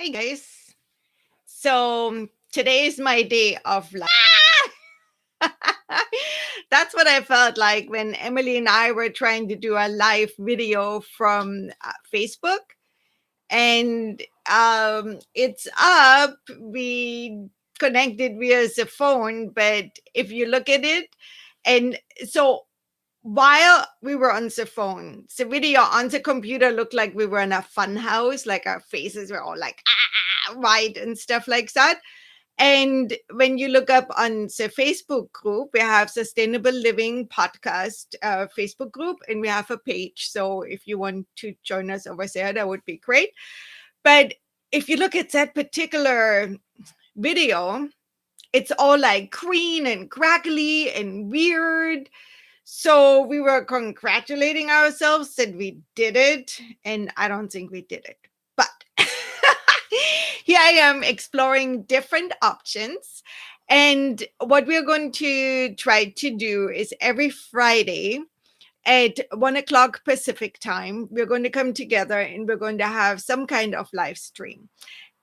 Hey guys. So today is my day of That's what I felt like when Emily and I were trying to do a live video from Facebook. And it's up. We connected via the phone, but if you look at it, and so while we were on the phone, the video on the computer looked like we were in a fun house, like our faces were all like white and stuff like that. And when you look up on the Facebook group, we have Sustainable Living Podcast Facebook group, and we have a page. So if you want to join us over there, that would be great. But if you look at that particular video, it's all like green and crackly and weird. So we were congratulating ourselves that we did it, and I don't think we did it. But here I am exploring different options. And what we're going to try to do is every Friday at 1 o'clock Pacific time, we're going to come together and we're going to have some kind of live stream.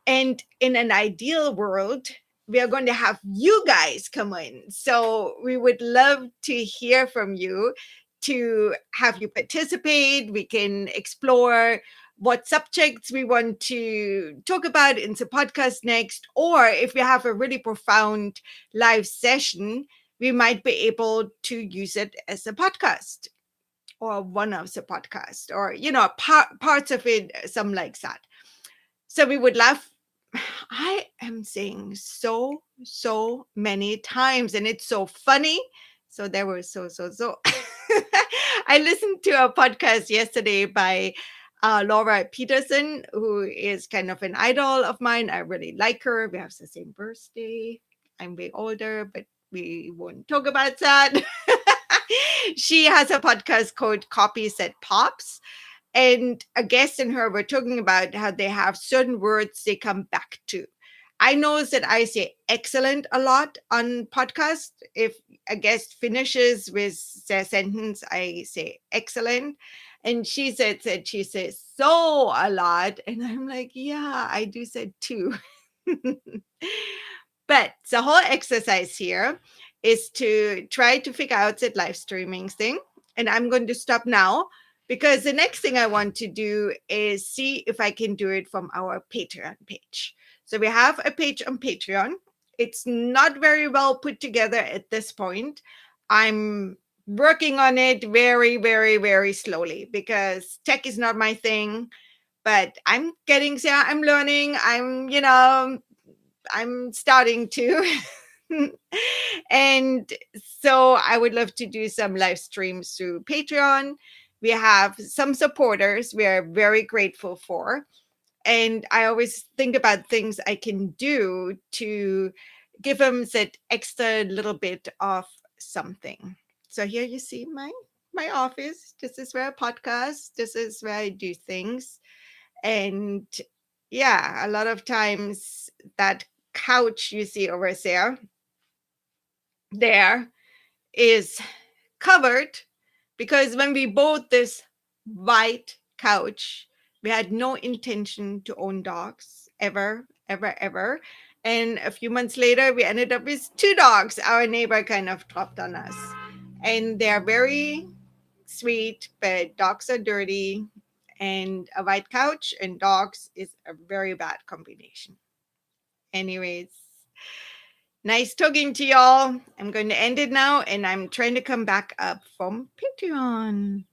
And in an ideal world, we are going to have you guys come in. So we would love to hear from you, to have you participate. We can explore what subjects we want to talk about in the podcast next. Or if we have a really profound live session, we might be able to use it as a podcast or one of the podcasts or, parts of it, some like that. So we would love. I am saying so many times, and it's so funny. So there were so. I listened to a podcast yesterday by Laura Peterson, who is kind of an idol of mine. I really like her. We have the same birthday. I'm way older, but we won't talk about that. She has a podcast called Copies That Pops, and a guest and her were talking about how they have certain words they come back to. I know that I say excellent a lot on podcast. If a guest finishes with their sentence, I say excellent. And she said that she says so a lot. And I'm like, yeah, I do said too. But the whole exercise here is to try to figure out that live streaming thing. And I'm going to stop now because the next thing I want to do is see if I can do it from our Patreon page. So we have a page on Patreon. It's not very well put together at this point. I'm working on it very, very, very slowly because tech is not my thing, but I'm getting there. I'm learning. I'm starting to. And so I would love to do some live streams through Patreon. We have some supporters we are very grateful for. And I always think about things I can do to give them that extra little bit of something. So here you see my office. This is where I podcast. This is where I do things. And yeah, a lot of times that couch you see over there is covered because when we bought this white couch, we had no intention to own dogs ever, ever, ever. And a few months later, we ended up with two dogs. Our neighbor kind of dropped on us. And they're very sweet, but dogs are dirty. And a white couch and dogs is a very bad combination. Anyways, nice talking to y'all. I'm going to end it now and I'm trying to come back up from Patreon.